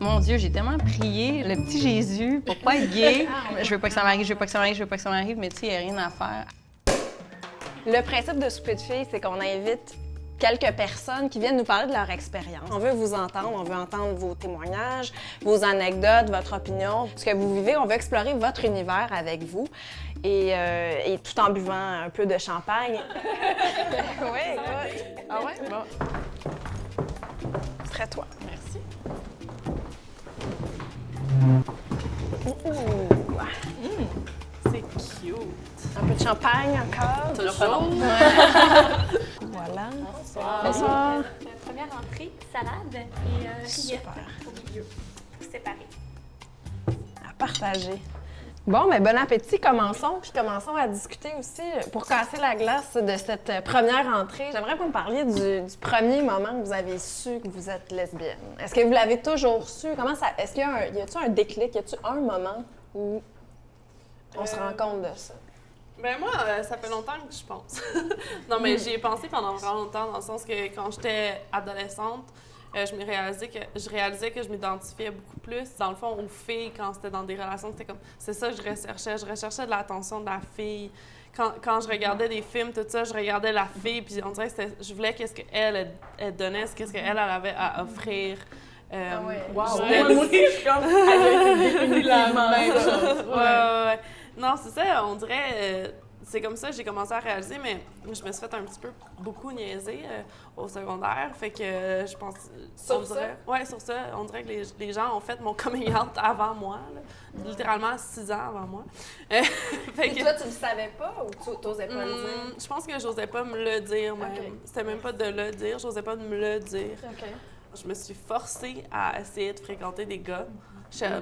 Mon Dieu, j'ai tellement prié le petit Jésus pour pas être gay. Je veux pas que ça m'arrive, je veux pas que ça m'arrive, je veux pas que ça m'arrive, mais tu sais, il n'y a rien à faire. Le principe de Souper de filles, c'est qu'on invite quelques personnes qui viennent nous parler de leur expérience. On veut vous entendre, on veut entendre vos témoignages, vos anecdotes, votre opinion, ce que vous vivez. On veut explorer votre univers avec vous et tout en buvant un peu de champagne. Oui, écoute. Ah ouais? Bon. Ce serait toi. Merci. C'est cute. Un peu de champagne encore. Toujours pas long. Voilà. Bonsoir. Première entrée, salade et rillettes Super. au milieu, séparées. À partager. Bon, mais bon appétit, commençons. Puis commençons à discuter aussi, pour casser la glace de cette première entrée. J'aimerais que vous me parliez du premier moment que vous avez su que vous êtes lesbienne. Est-ce que vous l'avez toujours su? Comment ça? Est-ce qu'il y a un déclic? Y a-t-il un moment où on se rend compte de ça? Ben moi, ça fait longtemps que je pense. Non, mais j'y ai pensé pendant vraiment longtemps, dans le sens que quand j'étais adolescente, je réalisais que je m'identifiais beaucoup plus, dans le fond, aux filles quand c'était dans des relations. C'était comme, c'est ça que je recherchais. Je recherchais de l'attention de la fille. Quand je regardais des films, tout ça, je regardais la fille, puis on dirait que je voulais qu'est-ce qu'elle elle donnait, qu'est-ce qu'elle avait à offrir. Wow! Moi aussi, je suis comme définitivement la même chose. Ouais. Non, c'est ça, on dirait... c'est comme ça que j'ai commencé à réaliser, mais je me suis fait un petit peu beaucoup niaiser au secondaire. Fait que je pense... Sur ça? Oui, sur ça. On dirait que les gens ont fait mon coming out avant moi, là. Littéralement 6 ans avant moi. Et toi, tu le savais pas ou tu n'osais pas le dire? Je pense que j'osais pas me le dire même. Okay. C'était même pas de le dire, j'osais pas de me le dire. OK. Je me suis forcée à essayer de fréquenter des gars,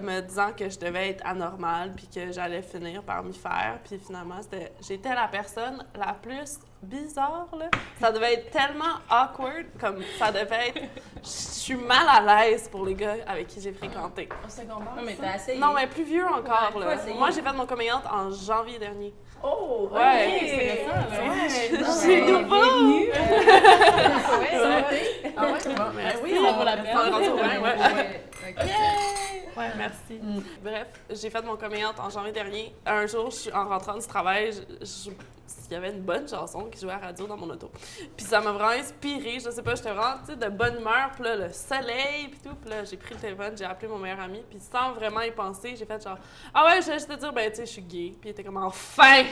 me disant que je devais être anormale puis que j'allais finir par m'y faire. Puis finalement, j'étais la personne la plus bizarre, là. Ça devait être tellement awkward, comme ça devait être... Je suis mal à l'aise pour les gars avec qui j'ai fréquenté. Au secondaire, Non, mais t'as essayé. Non, mais plus vieux encore, Ouais, là. faut essayer. Moi, j'ai fait mon coming out en janvier dernier. Oh! Ouais. OK, c'est comme ça, là. C'est nouveau! Ah ouais? Bon, Merci. oui, ça vaut la peine. Ouais, merci. Bref, j'ai fait mon coming out en janvier dernier. Un jour, en rentrant du travail, il y avait une bonne chanson qui jouait à la radio dans mon auto. Puis ça m'a vraiment inspirée. Je sais pas, j'étais vraiment de bonne humeur. Puis là, le soleil, puis tout. Puis là, j'ai pris le téléphone, j'ai appelé mon meilleur ami. Puis sans vraiment y penser, j'ai fait genre, ah ouais, je vais juste te dire, ben tu sais, je suis gay. Puis il était comme, enfin!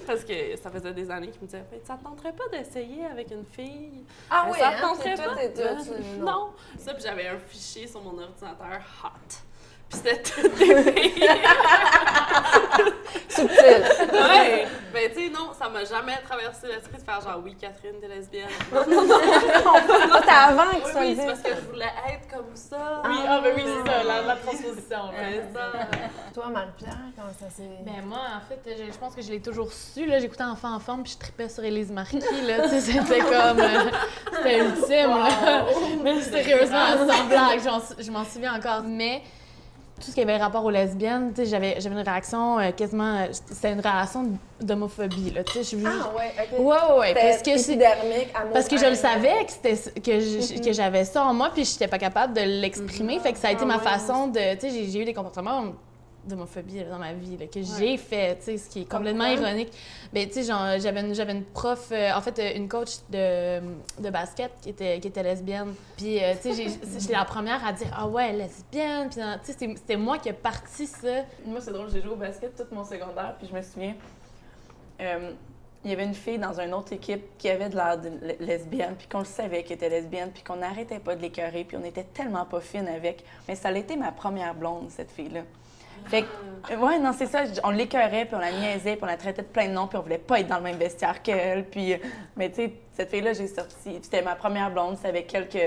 Parce que ça faisait des années qu'il me disait, ça te tenterait pas d'essayer avec une fille? Ah oui, ça te tenterait toi, pas? Non. Ça, puis j'avais un fichier sur mon ordinateur hot. Puis c'était toutes des filles. Subtil. Ouais. Ben, tu sais, non, ça m'a jamais traversé l'esprit de faire genre, oui, Catherine, t'es lesbienne. Non, c'était avant que ça Oui, le c'est dise. parce que je voulais être comme ça. Oui, ben oui, c'est ça, la transposition. Ouais, ça. Toi, Marie-Pierre, comment ça s'est... Ben moi, en fait, je pense que je l'ai toujours su. Là, j'écoutais Enfant en forme puis je tripais sur Élise Marquis. Là, tu sais, c'était comme... c'était ultime, là. Mais sérieusement, sans blague, je m'en souviens encore. Mais tout ce qui avait rapport aux lesbiennes, tu sais, j'avais une réaction quasiment... C'était une réaction d'homophobie, là, tu sais. Ah ouais, OK. Ouais. Parce que épidermique, amour. parce que je le savais que j'avais ça en moi, puis j'étais pas capable de l'exprimer. Fait que ça a été ma façon de... Tu sais, j'ai eu des comportements d'homophobie là, dans ma vie, là, que j'ai fait, tu sais, ce qui est complètement ironique. Ben, tu sais, genre, j'avais une prof, en fait, une coach de basket qui était lesbienne. Puis, tu sais, j'étais la première à dire « Ah ouais, lesbienne! » Puis, tu sais, c'était moi qui ai parti ça. Moi, c'est drôle, j'ai joué au basket tout mon secondaire, puis je me souviens, il y avait une fille dans une autre équipe qui avait de l'air de lesbienne, puis qu'on le savait qu'elle était lesbienne, puis qu'on n'arrêtait pas de l'écœurer, puis on était tellement pas fine avec. Mais ça a été ma première blonde, cette fille-là. Fait que, ouais, non, c'est ça, on l'écœurait, puis on la niaisait, puis on la traitait de plein de noms, puis on voulait pas être dans le même vestiaire qu'elle, puis... Mais tu sais, cette fille-là, j'ai sorti... C'était ma première blonde, c'est avec elle que...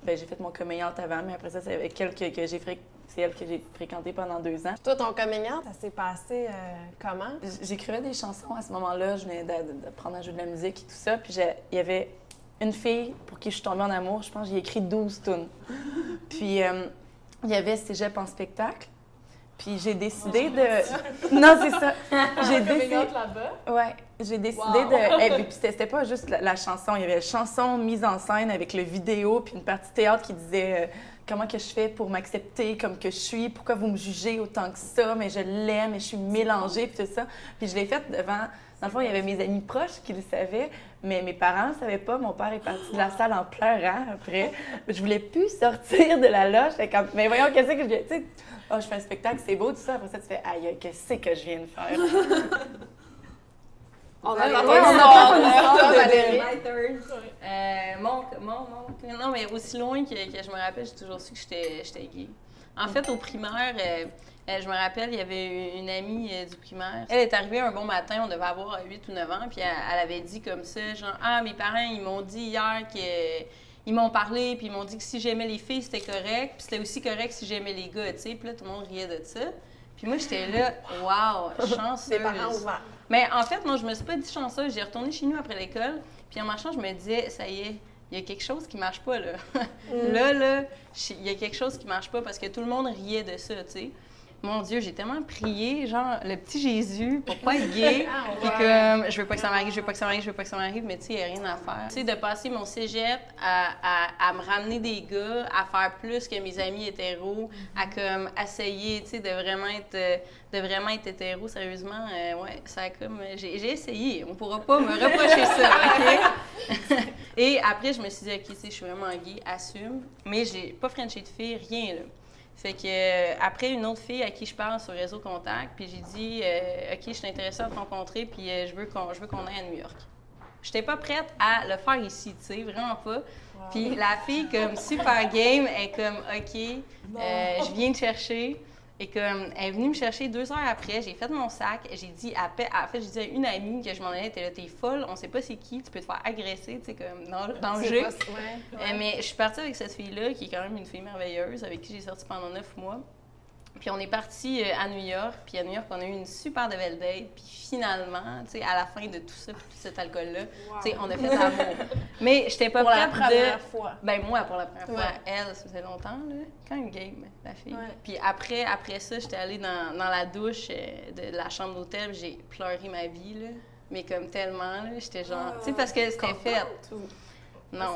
Ben, j'ai fait mon coming out avant, mais après ça, c'est avec elle que c'est elle que j'ai fréquentée pendant 2 ans. Toi, ton coming out, ça s'est passé comment? J'écrivais des chansons à ce moment-là, je venais d'apprendre à jouer de la musique et tout ça, puis il y avait une fille pour qui je suis tombée en amour, je pense, j'ai écrit 12 tunes. Puis il y avait Cégep en spectacle. Puis j'ai décidé de... Non, c'est ça. J'ai décidé... là-bas. Ouais, j'ai décidé de... Eh, puis c'était pas juste la chanson, il y avait la chanson mise en scène avec le vidéo, puis une partie théâtre qui disait comment que je fais pour m'accepter comme que je suis, pourquoi vous me jugez autant que ça, mais je l'aime et je suis mélangée, puis tout ça. Puis je l'ai faite devant... Dans le fond, il y avait mes amis proches qui le savaient, mais mes parents ne savaient pas. Mon père est parti de la salle en pleurant après. Je voulais plus sortir de la loge. Mais voyons, qu'est-ce que je viens... Tu sais, oh, je fais un spectacle, c'est beau, tout ça. Après ça, tu fais, aïe, qu'est-ce que je viens de faire? On a Valérie. My turn. Non, mais aussi loin que je me rappelle, j'ai toujours su que j'étais gay. En fait, au primaire, je me rappelle, il y avait une amie du primaire. Elle est arrivée un bon matin, on devait avoir 8 ou 9 ans, puis elle avait dit comme ça, genre, ah, mes parents, ils m'ont dit hier qu'ils m'ont parlé, puis ils m'ont dit que si j'aimais les filles, c'était correct, puis c'était aussi correct si j'aimais les gars, tu sais. Puis là, tout le monde riait de ça. Puis moi, j'étais là, wow, chanceuse. Des parents ouverts. Mais en fait, moi, je me suis pas dit chanceuse. J'ai retourné chez nous après l'école, puis en marchant, je me disais, ça y est, il y a quelque chose qui marche pas, là. Là, il y a quelque chose qui marche pas parce que tout le monde riait de ça, tu sais. Mon Dieu, j'ai tellement prié, genre, le petit Jésus, pour pas être gay. Puis comme, je veux pas que ça m'arrive, je veux pas que ça m'arrive, je veux pas que ça m'arrive, mais tu sais, il n'y a rien à faire. Tu sais, de passer mon cégep à me ramener des gars, à faire plus que mes amis hétéros, à comme essayer, tu sais, de vraiment être hétéro, sérieusement, ouais, ça a comme... J'ai essayé, on pourra pas me reprocher ça, OK? Et après, je me suis dit, OK, tu sais, je suis vraiment gay, assume, mais j'ai pas frenché de fille, rien, là. Fait que après, une autre fille à qui je parle sur Réseau Contact, puis j'ai dit OK, je suis intéressée à te rencontrer, puis je veux qu'on aille à New York. J'étais pas prête à le faire ici, tu sais, vraiment pas. Wow. Puis la fille, comme super game, est comme OK, je viens te chercher. Et comme, elle est venue me chercher 2 heures après, j'ai fait mon sac, j'ai dit, j'ai dit à une amie que je m'en allais, t'es folle, on sait pas c'est qui, tu peux te faire agresser, tu sais, comme, dans le jeu. Mais je suis partie avec cette fille-là, qui est quand même une fille merveilleuse, avec qui j'ai sorti pendant 9 mois. Puis on est parti à New York, puis à New York, on a eu une super belle date, puis finalement, tu sais, à la fin de tout ça, puis tout cet alcool-là, tu sais, on a fait l'amour. Mais j'étais pas prête pour la première fois. Ben moi, pour la première fois. Elle, ça faisait longtemps, là, quand même game, la fille. Ouais. Puis après ça, j'étais allée dans la douche de la chambre d'hôtel, j'ai pleuré ma vie, là. Mais comme tellement, là, j'étais genre, tu sais, parce que c'était fait. Non,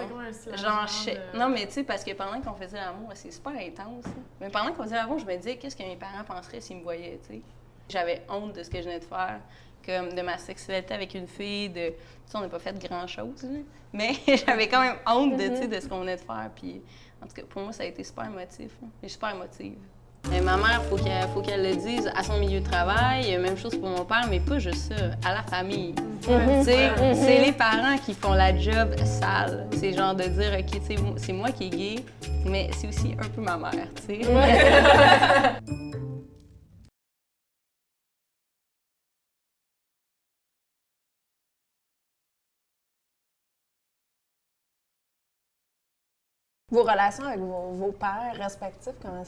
genre, non, mais tu sais, parce que pendant qu'on faisait l'amour, c'est super intense. Hein. Mais pendant qu'on faisait l'amour, je me disais, qu'est-ce que mes parents penseraient s'ils me voyaient, tu sais. J'avais honte de ce que je venais de faire, comme de ma sexualité avec une fille, tu sais, on n'a pas fait grand-chose, là. Mais j'avais quand même honte de, tu sais, de ce qu'on venait de faire. Puis, en tout cas, pour moi, ça a été super émotif. Hein. Je suis super émotive. Ma mère, faut qu'elle le dise à son milieu de travail. Même chose pour mon père, mais pas juste ça, à la famille. C'est les parents qui font la job sale. C'est genre de dire, OK, tu sais, c'est moi qui est gay, mais c'est aussi un peu ma mère, tu sais. Vos relations avec vos pères respectifs, comment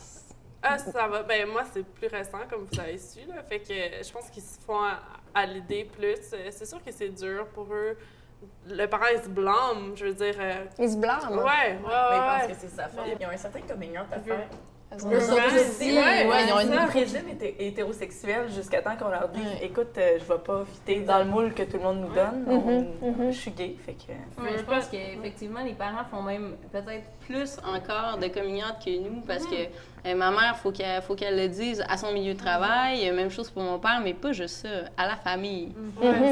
ça va. Ben moi, c'est plus récent, comme vous avez su, là. Fait que je pense qu'ils se font à l'idée plus. C'est sûr que c'est dur pour eux. Le parent, il se blâme, je veux dire... Il se blâme? Ouais. Mais ils pensent que c'est sa faute. Ils ont un certain coming out à faire. Eux autres aussi, ils ont une régime hétérosexuel jusqu'à temps qu'on leur dise écoute, je vais pas fitter dans le moule que tout le monde nous donne. Je suis gay, fait que... Je pense qu'effectivement, les parents font même peut-être plus encore de coming out que nous, parce que ma mère, faut qu'elle le dise à son milieu de travail. Même chose pour mon père, mais pas juste ça, à la famille.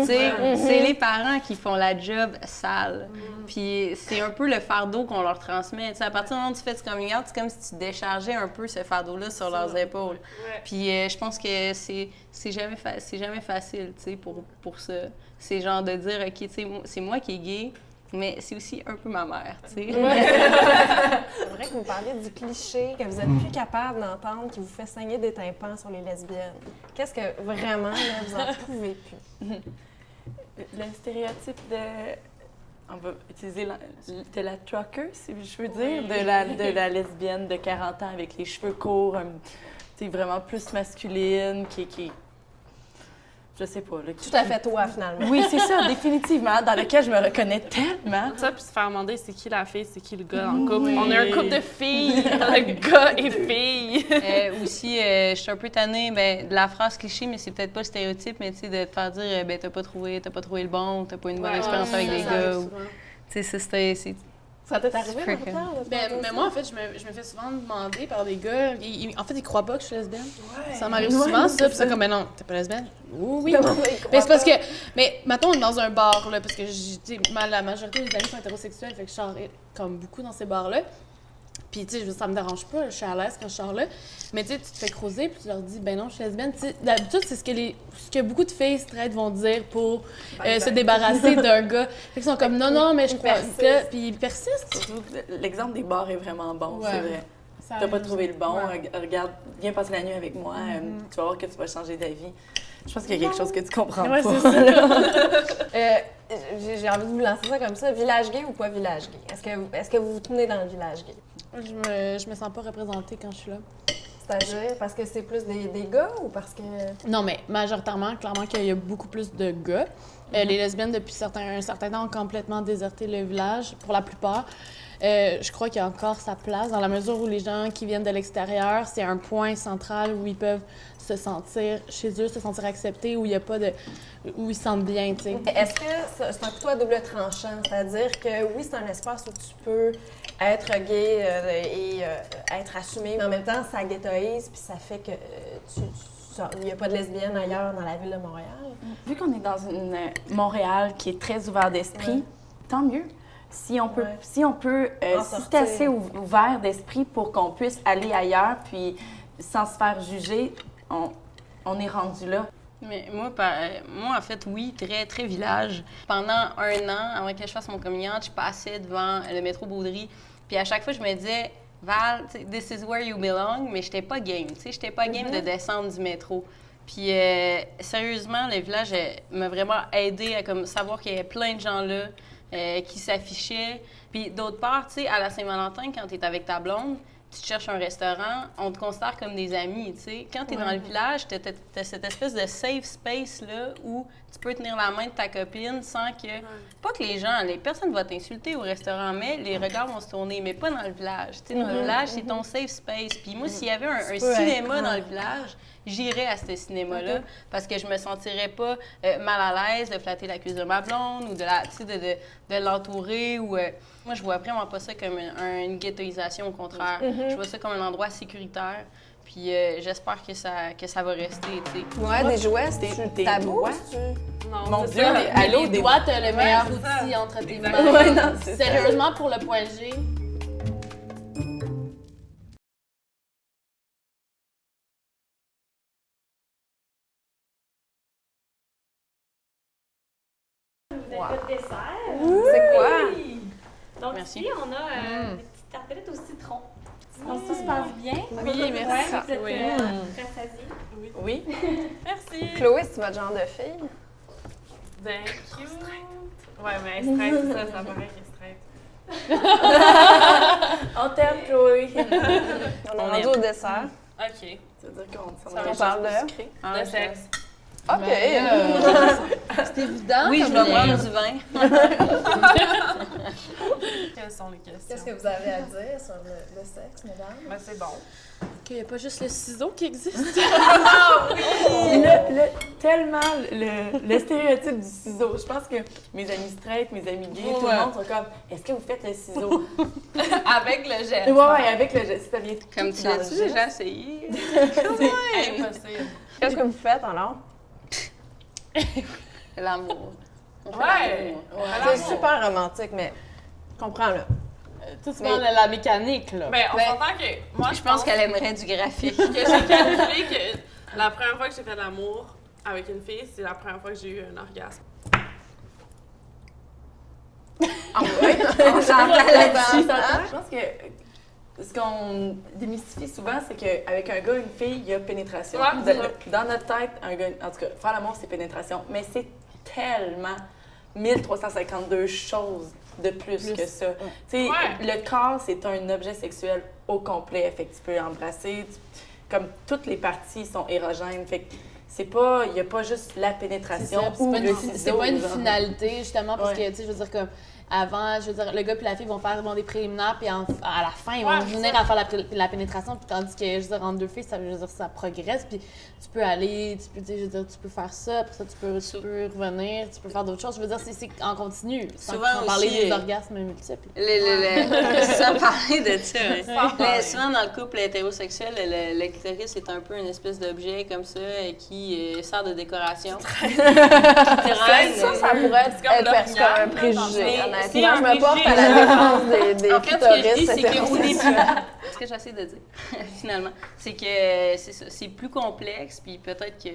C'est les parents qui font la job sale. Puis c'est un peu le fardeau qu'on leur transmet. T'sais, à partir du moment où tu fais ce coming out, c'est comme si tu déchargeais un peu ce fardeau-là sur leurs épaules. Puis je pense que c'est jamais facile, tu sais, pour ça. C'est genre de dire, OK, tu sais, c'est moi qui est gay, mais c'est aussi un peu ma mère, tu sais. C'est vrai que vous parliez du cliché que vous êtes plus capable d'entendre qui vous fait saigner des tympans sur les lesbiennes. Qu'est-ce que vraiment, là, vous en pouvez plus? Le stéréotype on va utiliser de la trucker, si je veux dire, de la lesbienne de 40 ans avec les cheveux courts, vraiment plus masculine, qui je sais pas. Là, Tout à fait toi, finalement. Oui, c'est ça, définitivement, dans lequel je me reconnais tellement. Ça, puis se faire demander c'est qui la fille, c'est qui le gars dans le couple. On est un couple de filles, de gars et filles. Aussi, je suis un peu tannée de la phrase cliché, mais c'est peut-être pas le stéréotype, mais tu sais, de te faire dire t'as pas trouvé le bon, t'as pas une bonne expérience avec des gars. Tu sais, c'est Ça t'est arrivé, C'est Marie-Pierre? de Ben, penser mais ça? moi, en fait, je me fais souvent demander par des gars. En fait, ils croient pas que je suis lesbienne. Ça m'arrive souvent, ça. Puis c'est comme, mais non, t'es pas lesbienne? Oui. Comment ça, ils croient Mais c'est parce pas? que. Mais maintenant, on est dans un bar, là, parce que la majorité des amis sont hétérosexuels, fait que je sors comme beaucoup dans ces bars-là. Puis, tu sais, ça me dérange pas, je suis à l'aise quand je sors là. Mais, tu sais, tu te fais creuser, puis tu leur dis, ben non, je suis lesbienne. Tu sais, d'habitude, c'est ce que beaucoup de filles straight vont dire pour se débarrasser d'un gars. Fait qu'ils sont comme, non, mais je crois que. Puis ils persistent. Surtout, l'exemple des bars est vraiment bon, Ouais. c'est vrai. Ça T'as pas arrive, trouvé le bon, ouais. regarde, viens passer la nuit avec moi, tu vas voir que tu vas changer d'avis. Je pense qu'il y a quelque chose que tu comprends Ouais, pas. c'est ça. J'ai envie de vous lancer ça comme ça. Village gay ou pas village gay? Est-ce que vous vous tenez dans le village gay? Je me sens pas représentée quand je suis là. C'est-à-dire parce que c'est plus des gars ou parce que... Non, mais majoritairement, clairement qu'il y a beaucoup plus de gars. Les lesbiennes, depuis un certain temps, ont complètement déserté le village, pour la plupart. Je crois qu'il y a encore sa place, dans la mesure où les gens qui viennent de l'extérieur, c'est un point central où ils peuvent se sentir chez eux, se sentir acceptés, où il y a pas de... où ils se sentent bien, tu sais. Est-ce que c'est un couteau à double tranchant? C'est-à-dire que oui, c'est un espace où tu peux être gay et être assumé, mais en même temps, ça ghettoise, puis ça fait que il n'y a pas de lesbiennes ailleurs dans la ville de Montréal. Vu qu'on est dans une Montréal qui est très ouvert d'esprit, tant mieux. Si on peut, Ouais. si En c'est sortir. assez ouvert d'esprit pour qu'on puisse aller ailleurs, puis sans se faire juger, on est rendu là. Mais moi, en fait, oui, très, très village. Pendant 1 an, avant que je fasse mon coming out, je passais devant le métro Baudry. Puis à chaque fois, je me disais, Val, this is where you belong, mais j'étais pas game, tu sais, j'étais pas game de descendre du métro. Puis sérieusement, le village m'a vraiment aidé à comme, savoir qu'il y avait plein de gens là qui s'affichaient. Puis d'autre part, tu sais, à la Saint-Valentin, quand tu es avec ta blonde, tu te cherches un restaurant, on te considère comme des amis, tu sais. Quand tu es dans le village, tu as cette espèce de safe space-là où tu peux tenir la main de ta copine sans que... Pas que les personnes vont t'insulter au restaurant, mais les regards vont se tourner, mais pas dans le village. Tu sais, dans le village, c'est ton safe space. Puis moi, s'il y avait un cinéma dans le village, j'irais à ce cinéma-là parce que je me sentirais pas mal à l'aise de flatter la cuisse de ma blonde ou de l'entourer. Ou, moi, je vois vraiment pas ça comme une ghettoisation, au contraire. Je vois ça comme un endroit sécuritaire. Puis j'espère que ça va rester, tu sais. Ouais, des jouets, c'est des tabou. doigts. Non, Mon c'est Dieu, ça. allô, Les des doigts, t'as le meilleur c'est ça. outil entre tes mains. Exactement. Ouais, non, c'est ça. Sérieusement, pour le point G, Votre dessert. C'est quoi? Donc Merci. ici, on a des petites tartelettes au citron. Donc ça se Mm. passe bien. Oui, merci. Ouais, vous êtes Oui. rassasiés. Oui. Merci. Chloé, c'est votre genre de fille? Ben, cute. Ouais, mais straight, ça paraît qu'elle est straight. On t'aime, Chloé. On est rendu au dessert. OK. Ça veut dire qu'on Ça On parle de... sucré. Le sexe. OK. c'est évident. Oui, je comme vais lien. prendre du vin. Quelles sont les questions? Qu'est-ce que vous avez à dire sur le sexe, mesdames? Ben, c'est bon. Qu'il n'y a pas juste le ciseau qui existe. Tellement le stéréotype du ciseau. Je pense que mes amis straight, mes amis gays, tout le monde sont comme « Est-ce que vous faites le ciseau? » Avec le geste. Ouais, avec le geste. Ça vient Comme tout tu dans le l'as-tu geste. déjà essayé? Impossible. Qu'est-ce que vous faites alors? L'amour. On fait Ouais. l'amour. C'est super romantique, mais je comprends là. Tout ce la mécanique, là. Ben, on s'entend que moi, Je pense qu'elle aimerait du graphique. que j'ai calculé que la première fois que j'ai fait de l'amour avec une fille, c'est la première fois que j'ai eu un orgasme. On s'entend là-dessus. Je pense que ce qu'on démystifie souvent, c'est qu'avec un gars, une fille, il y a pénétration. Ouais, Dans notre tête, un gars, en tout cas, faire l'amour, c'est pénétration. Mais c'est tellement 1352 choses de plus que ça. Tu sais, Ouais. le corps, c'est un objet sexuel au complet. Fait que tu peux embrasser, comme toutes les parties sont érogènes. Fait que il n'y a pas juste la pénétration ou le ciseau. C'est pas une genre. finalité, justement, parce Ouais. que, tu sais, je veux dire, comme, avant, je veux dire, le gars puis la fille vont faire des préliminaires, puis à la fin, ils vont Ouais, venir à faire la pénétration, puis tandis que, je veux dire, entre deux filles, ça, je veux dire, ça progresse, puis tu peux aller, tu peux, tu sais, je veux dire, tu peux faire ça, après ça, tu peux revenir, tu peux faire d'autres choses. Je veux dire, c'est en continu, sans Souvent parler aussi, des orgasmes multiples. Sans parler de ça. Sans parler. Souvent, dans le couple hétérosexuel, le clitoris est un peu une espèce d'objet comme ça qui sert de décoration. Qui traîne. Ça pourrait être comme perçu comme un l'orignal, préjugé, mais honnêtement. c'est un Je me porte préjugé. à la défense des En fait, ce que je dis, clitoris c'est qu'au début, hétérosexuels. ce que j'essaie de dire, finalement, c'est que c'est plus complexe, puis peut-être que,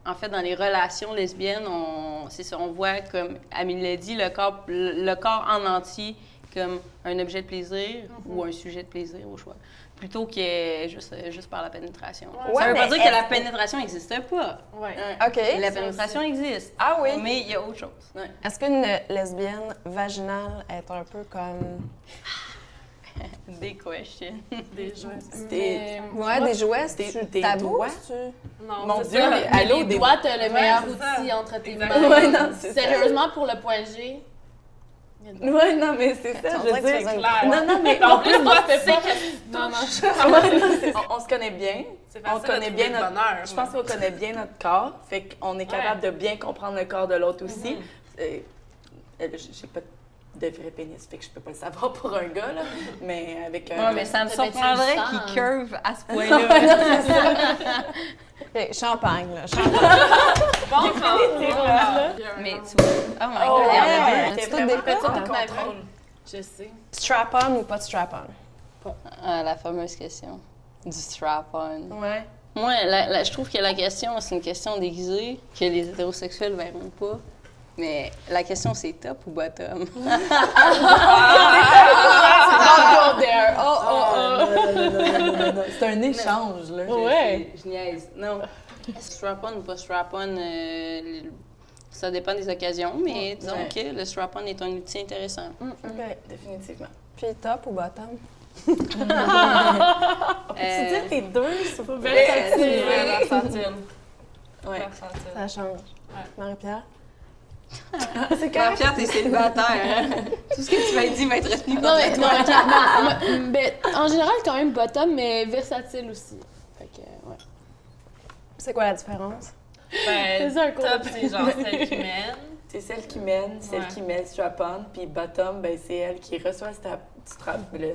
en fait, dans les relations lesbiennes, on voit, comme Amélie l'a dit, le corps en entier comme un objet de plaisir ou un sujet de plaisir au choix, plutôt que juste par la pénétration. Ouais, Ça veut pas mais dire que la pénétration n'existe pas. Ouais. OK. La pénétration existe. Ah oui? Mais il y a autre chose. Ouais. Est-ce qu'une lesbienne vaginale est un peu comme... Des questions. Des jouets. Ouais, des jouets, des c'est tabou? doigts. Non, Mon c'est Dieu, ça. mais allô, des Toi, t'as le meilleur c'est ça. outil entre tes mains. Exactement. Ouais, non, c'est ça. Sérieusement, pour le point G, Ouais, non, mais c'est ça, On je dirait que tu veux faisais dire. une Non, non, mais En plus, toi, tu fais sais pas- que non, non. Ouais, non, on se connaît bien. c'est On facile connaît de bien trouver le notre bonheur. Je pense qu'on connaît bien notre corps, fait qu'on est capable de bien comprendre le corps de l'autre aussi. J'ai pas de vrai pénis, fait que je peux pas le savoir pour un gars, là, mais avec un... Ouais, mais ça me Peut-être surprendrait tu le sens. qu'il curve à ce point-là. OK, champagne, là. Champagne. Mais tu vois. Oh my god, il y en a ouais. deux. C'est C'était tout vraiment des fait ça fois, de hein. contrôle. Je sais. Strap-on ou pas de strap-on? Ah, la fameuse question du strap-on. Ouais. Moi, je trouve que la question, c'est une question déguisée que les hétérosexuels verront pas. Mais la question, c'est top ou bottom? C'est un échange, là. Je niaise. Non. Strap-on ou pas strap-on, ça dépend des occasions, mais disons Ouais. que le strap-on est un outil intéressant. Oui, définitivement. Puis top ou bottom? Tu dis les deux, c'est pas Versatile. Ouais. Versatile. Ça change. Marie-Pierre? C'est quand Pierre, t'es célibataire, hein? Tout ce que tu m'as dit va être retenu Non, mais, contre non, toi. mais clairement, ben, en général, quand même bottom, mais versatile aussi. Fait que, ouais. C'est quoi la différence? Ben, C'est un cours top, de- c'est genre celle qui mène. C'est celle qui mène, celle Ouais. qui met le strap-on, puis bottom, ben, c'est elle qui reçoit le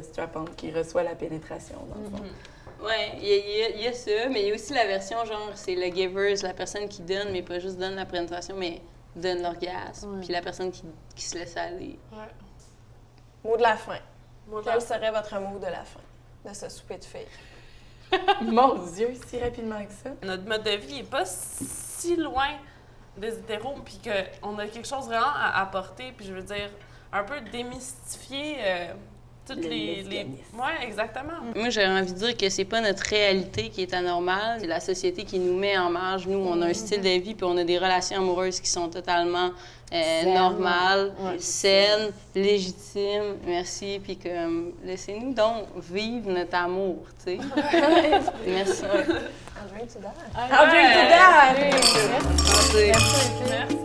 strap-on, qui reçoit la pénétration, dans le fond. Ouais, il y a ça, mais il y a aussi la version genre, c'est le givers, la personne qui donne, mais pas juste donne la présentation, mais donne l'orgasme, puis la personne qui se laisse aller. Mot de la fin. Moi, Quel serait votre mot de la fin de ce souper de filles? Mon Dieu, si rapidement que ça. notre mode de vie n'est pas si loin des hétéros, puis qu'on a quelque chose vraiment à apporter, puis je veux dire, un peu démystifier toutes Le les... lesbianisme. Ouais, exactement. Moi, j'aurais envie de dire que c'est pas notre réalité qui est anormale, c'est la société qui nous met en marge. Nous, on a un style de vie, puis on a des relations amoureuses qui sont totalement normales, saines, légitimes. Merci, puis comme, laissez-nous donc vivre notre amour, tu sais. Merci. I'm going to die. How do you do that? Merci. Merci.